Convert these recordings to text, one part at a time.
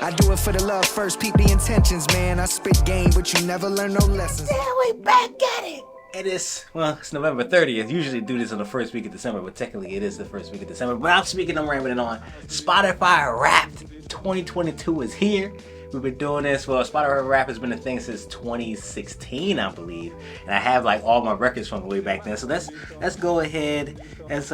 I do it for the love first, peep the intentions, man. I spit game, but you never learn no lessons. Yeah, we back at it. It is, well, it's November 30th. Usually do this on the first week of December, but technically it is the first week of December. But I'm speaking, I'm rambling on. Spotify Wrapped 2022 is here. We've been doing this, well, Spotify Wrapped has been a thing since 2016, I believe. And I have like all my records from way back then. So let's go ahead, let's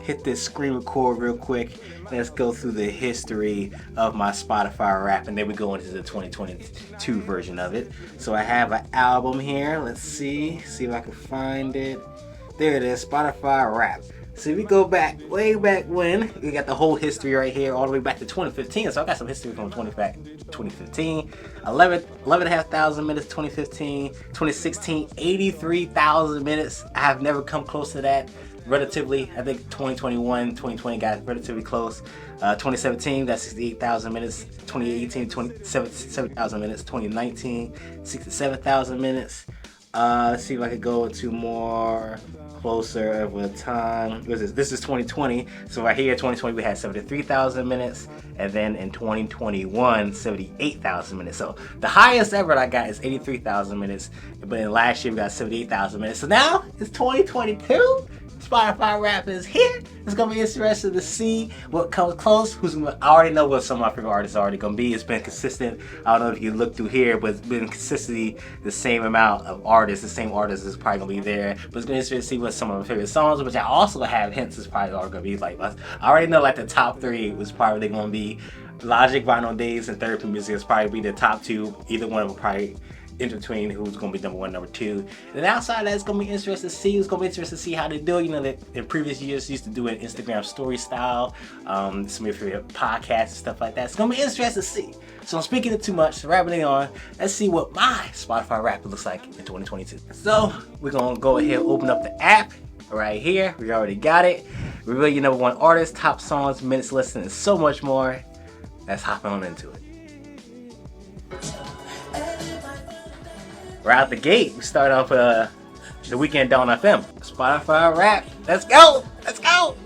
hit this screen record real quick. Let's go through the history of my Spotify Wrapped, and then we go into the 2022 version of it. So I have an album here. Let's see if I can find it. There it is, Spotify Wrapped. So we go back, way back when, we got the whole history right here, all the way back to 2015. So I got some history from 2015. 11,500 minutes, 2015. 2016, 83,000 minutes. I have never come close to that. Relatively, I think 2020 got relatively close. 2017, that's 68,000 minutes. 2018, 27,000 minutes. 2019, 67,000 minutes. Let's see if I could go into more closer of a time. This is 2020. So right here, 2020, we had 73,000 minutes. And then in 2021, 78,000 minutes. So the highest ever I got is 83,000 minutes. But in last year, we got 78,000 minutes. So now it's 2022. Spotify Wrapped is here. It's gonna be interesting to see what comes close. I already know what some of my favorite artists are already gonna be. It's been consistent. I don't know if you look through here, but it's been consistently the same amount of artists. The same artists is probably gonna be there. But it's gonna be interesting to see what some of my favorite songs, which I also have hints is probably are gonna be like. I already know like the top three was probably gonna be Logic, Vinyl Days, and Therapy Music. Is probably be the top two. Either one of them probably in between who's going to be number one, number two. And outside of that, it's going to be interesting to see. It's going to be interesting to see how they do. You know, that in previous years, used to do it Instagram story style, some of your favorite podcasts and stuff like that. It's going to be interesting to see. So I'm speaking it too much, rambling on. Let's see what my Spotify Wrapped looks like in 2022. So we're going to go ahead and open up the app right here. We already got it. Reveal your number one artist, top songs, minutes listened, and so much more. Let's hop on into it. Right out the gate, we start off the Weekend Dawn FM. Spotify Wrapped. Let's go! Let's go!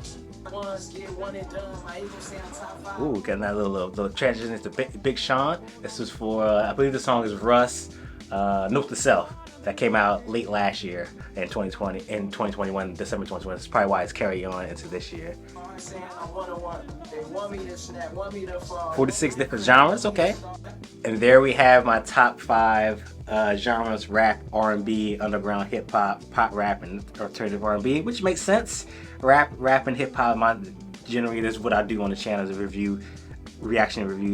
Ooh, got another little transition into Big Sean. This was for, I believe the song is Russ, Note to Self. That came out late last year in 2021, December 2021. That's probably why it's carrying on into this year. 46 different genres, okay. And there we have my top 5 genres: rap, R&B, underground hip hop, pop rap, and alternative R&B, which makes sense. Rap and hip hop, generally this is what I do on the channel, is review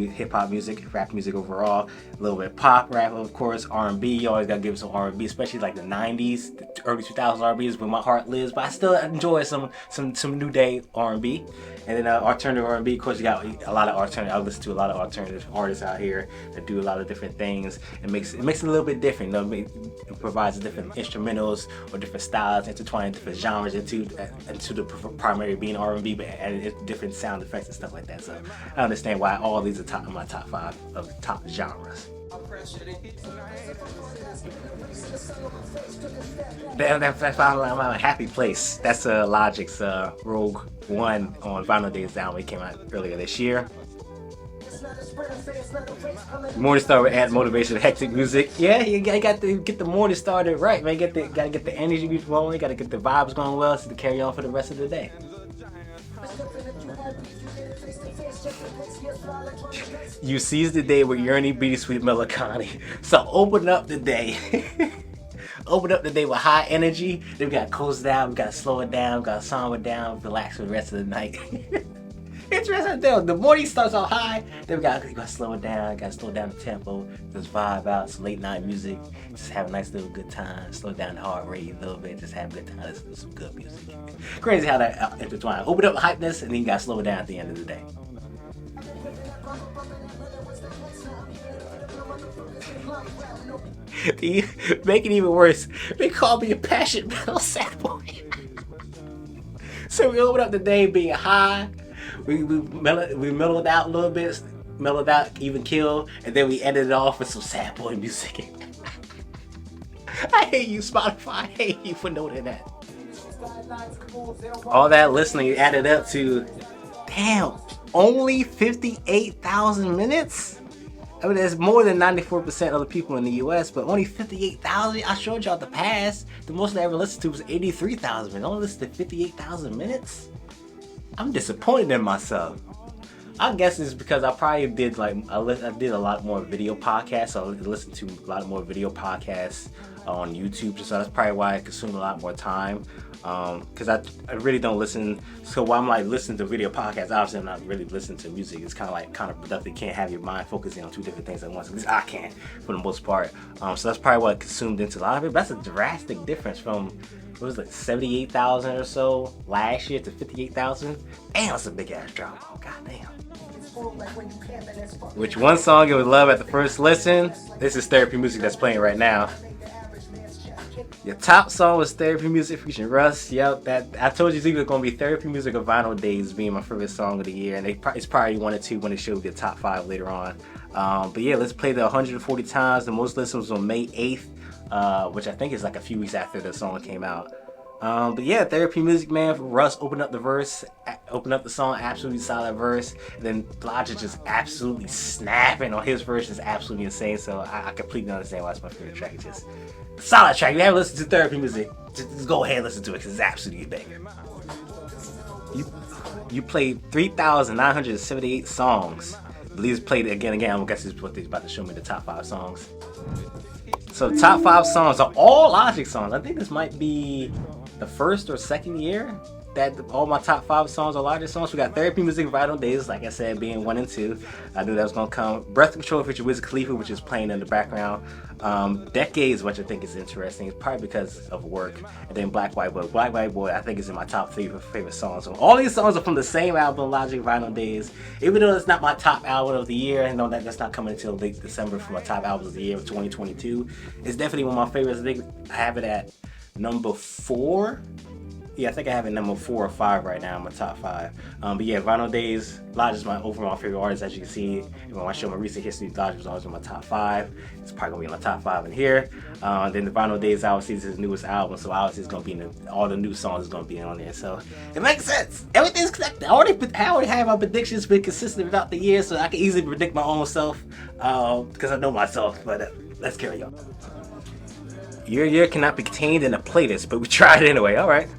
hip hop music, rap music overall, a little bit of pop rap, of course, R&B. You always gotta give some R&B, especially like the 90s, the early 2000s R&B is where my heart lives. But I still enjoy some new day R&B. And then alternative R&B, of course, you got a lot of alternative. I listen to a lot of alternative artists out here that do a lot of different things. It makes it a little bit different. You know, it provides different instrumentals or different styles, intertwining different genres into the primary being R&B, but adding different sound effects and stuff like that. So I understand why all these are my top 5 of the top genres. That's finally I'm at a happy place. That's Logic's Rogue One on Vinyl Days album. It came out earlier this year. Morning Star with add motivation, hectic music. Yeah, you got to get the morning started right, man. Gotta get the energy flowing. Gotta get the vibes going well so to carry on for the rest of the day. You seize the day with yearning, beauty, sweet melancholy. So open up the day. Open up the day with high energy. Then we gotta close it down. We gotta slow it down. We gotta calm it down. Relax for the rest of the night. Interesting though. The morning starts off high. Then we gotta slow it down. Gotta slow down the tempo. Just vibe out. Some late night music. Just have a nice little good time. Slow down the heart rate a little bit. Just have a good time. Listen to some good music. Crazy how that intertwines. Open up hypeness and then you gotta slow it down at the end of the day. Make it even worse. They call me a passionate metal sad boy. So we open up the day being high. We mellowed out a little bit, mellowed out, even kill, and then we ended it off with some sad boy music. I hate you, Spotify. I hate you for noting that. All that listening added up to, damn, Only 58,000 minutes? I mean, there's more than 94% of the people in the US, but only 58,000. I showed y'all the past. The most I ever listened to was 83,000 minutes. I only listened to 58,000 minutes? I'm disappointed in myself. I guess it's because I probably did I did a lot more video podcasts. So I listened to a lot more video podcasts on YouTube. So that's probably why I consumed a lot more time. Because I really don't listen. So while I'm like listening to video podcasts, obviously I'm not really listening to music. It's kind of like counterproductive. You can't have your mind focusing on two different things at once. At least I can't, for the most part. So that's probably what consumed into a lot of it. But that's a drastic difference from, what was it, like 78,000 or so last year to 58,000. Damn, that's a big ass drop. Oh, god damn. Which one song you would love at the first listen? This is Therapy Music that's playing right now. Your top song was Therapy Music featuring Russ. Yep, that I told you it's either going to be Therapy Music or Vinyl Days being my favorite song of the year, and it's probably one or two when they show the top 5 later on. But yeah, let's play the 140 times. The most listened was on May 8th, which I think is like a few weeks after the song came out. But yeah, Therapy Music, man. Russ opened up the song, absolutely solid verse. And then Logic just absolutely snapping on his verse is absolutely insane. So I completely understand why it's my favorite track. It's just a solid track. If you haven't listened to Therapy Music, just go ahead and listen to it because it's absolutely a banger. You played 3,978 songs. I believe it's played again. I guess it's what they're about to show me, the top 5 songs. So the top 5 songs are all Logic songs. I think this might be the first or second year that all my top 5 songs are Logic songs. We got Therapy Music, Vinyl Days, like I said, being 1 and 2. I knew that was gonna come. Breath Control featuring Wiz Khalifa, which is playing in the background. Decades, which I think is interesting. It's probably because of work. And then Black White Boy. Black White Boy, I think, is in my top 3 favorite songs. So all these songs are from the same album, Logic, Vinyl Days. Even though it's not my top album of the year, I know that's not coming until late December for my top albums of the year of 2022. It's definitely one of my favorites. I think I have it at number 4. Yeah, I think I have it number 4 or 5 right now in my top 5. But yeah, Vinyl Days, Logic is my overall favorite artist, as you can see. And when I show my recent history, Logic was always in my top 5. It's probably gonna be in my top 5 in here. Then the Vinyl Days, obviously, is his newest album, so obviously it's gonna be all the new songs is gonna be on there. So it makes sense. Everything's connected. I already have my predictions been consistent throughout the year, so I can easily predict my own self because I know myself. But let's carry on. Your year cannot be contained in a playlist, but we tried anyway. All right.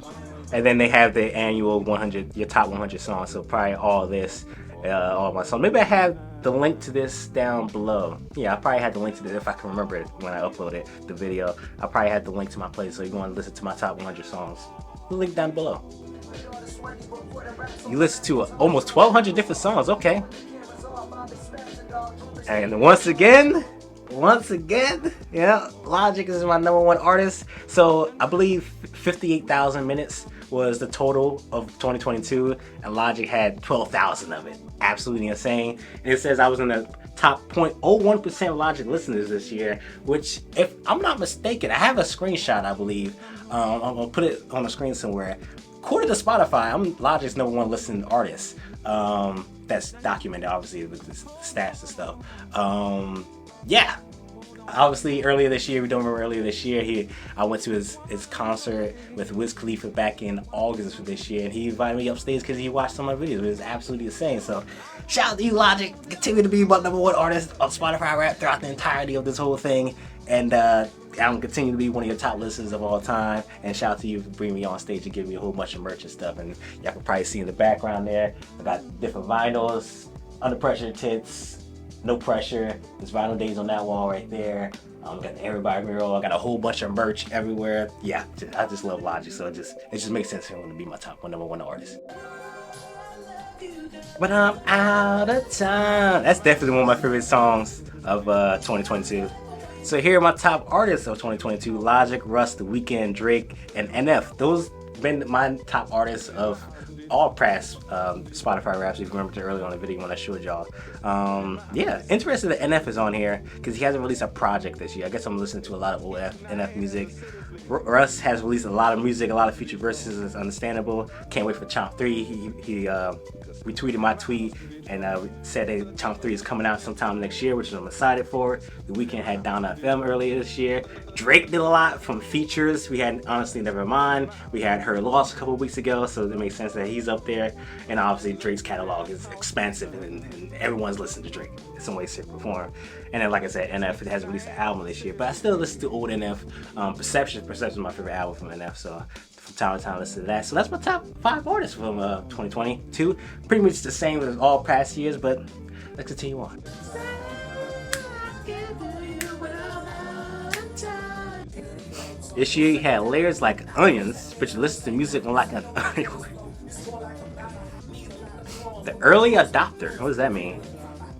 And then they have the annual 100, your top 100 songs. So probably all this, all my songs. Maybe I have the link to this down below. Yeah, I probably had the link to this if I can remember it when I uploaded the video. I probably had the link to my playlist. So you want to listen to my top 100 songs, the link down below. You listen to almost 1,200 different songs. Okay. And once again, yeah, Logic is my number 1 artist. So I believe 58,000 minutes was the total of 2022, and Logic had 12,000 of it. Absolutely insane. And it says I was in the top 0.01% of Logic listeners this year, which, if I'm not mistaken, I have a screenshot, I believe. I'm gonna put it on the screen somewhere. According to Spotify, I'm Logic's number 1 listening artist. That's documented, obviously, with the stats and stuff. Yeah. Obviously, earlier this year, I went to his concert with Wiz Khalifa back in August of this year, and he invited me upstage because he watched some of my videos. It was absolutely insane. So, shout out to you, Logic. Continue to be my number 1 artist on Spotify Rap throughout the entirety of this whole thing, and I'm gonna continue to be one of your top listeners of all time. And shout out to you for bringing me on stage and giving me a whole bunch of merch and stuff. And y'all can probably see in the background there, I got different vinyls, Under Pressure Tits, No Pressure. There's Vinyl Days on that wall right there. Got the Everybody mural. I got a whole bunch of merch everywhere. Yeah, I just love Logic, so it just makes sense for him to be my top number 1 artist. But I'm out of time. That's definitely one of my favorite songs of 2022. So here are my top artists of 2022: Logic, Russ, The Weeknd, Drake, and NF. Those been my top artists of all past Spotify raps. If you remember earlier on the video when I showed y'all. Yeah, interested that NF is on here because he hasn't released a project this year. I guess I'm listening to a lot of old NF music. Russ has released a lot of music, a lot of featured verses. It's understandable. Can't wait for Chomp 3. He retweeted my tweet and said that Chomp 3 is coming out sometime next year, which I'm excited for. The Weeknd had Down FM earlier this year. Drake did a lot from features. We had Honestly Nevermind. We had Her Loss a couple weeks ago, so it makes sense that he's up there. And obviously Drake's catalog is expansive, and everyone's listening to Drake in some way, shape, or form. And then, like I said, NF hasn't released an album this year, but I still listen to old NF. Perception is my favorite album from NF, so from time to time I listen to that. So that's my top 5 artists from 2022. Pretty much the same as all past years, but let's continue on. This year you had layers like onions, but you listen to music like an onion. The early adopter, what does that mean?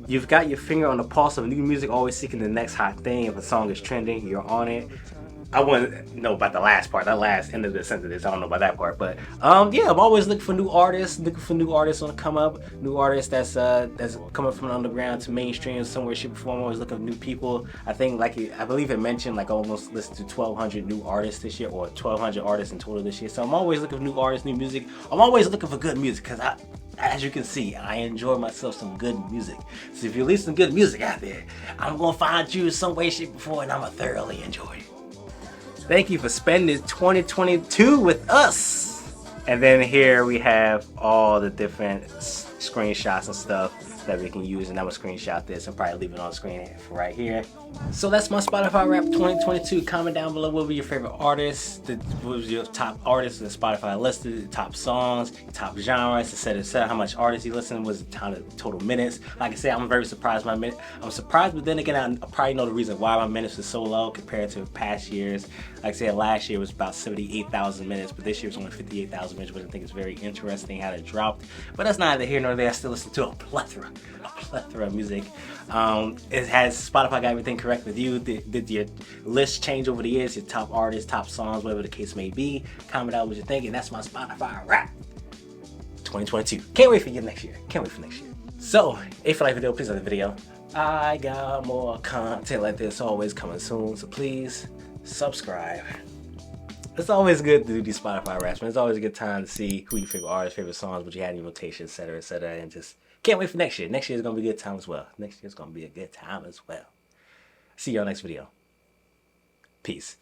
You've got your finger on the pulse of new music, always seeking the next hot thing. If a song is trending, you're on it. I wouldn't know about the last part, that last end of the sentence. I don't know about that part, but yeah, I'm always looking for new artists, on the come up, new artists that's coming from the underground to mainstream somewhere, shape, or form. I'm always looking for new people. I think, I believe it mentioned almost listened to 1,200 new artists this year, or 1,200 artists in total this year. So I'm always looking for new artists, new music. I'm always looking for good music because as you can see, I enjoy myself some good music. So if you release some good music out there, I'm gonna find you some way, shape, or form, and I'm gonna thoroughly enjoy it. Thank you for spending 2022 with us. And then here we have all the different screenshots and stuff that we can use, and I'm gonna screenshot this and probably leave it on screen for right here. So that's my Spotify Rap 2022. Comment down below what were your favorite artists, what was your top artists that Spotify listed, the top songs, top genres, etc. How much artists you listened was total minutes. Like I said, I'm very surprised by minute. I'm surprised, but then again, I probably know the reason why my minutes are so low compared to past years. Like I said, last year was about 78,000 minutes, but this year was only 58,000 minutes, which I think is very interesting how it dropped. But that's neither here nor there. I still listen to a plethora of music. It has Spotify got everything correct with you. Did your list change over the years? Your top artists, top songs, whatever the case may be. Comment out what you think, and that's my Spotify Rap 2022. Can't wait for next year. So, if you like the video, please like the video. I got more content like this always coming soon, so please subscribe. It's always good to do these Spotify raps, man. It's always a good time to see who your favorite artists, favorite songs, what you had in your rotation, etc., and just can't wait for next year. Next year is gonna be a good time as well. See y'all next video. Peace.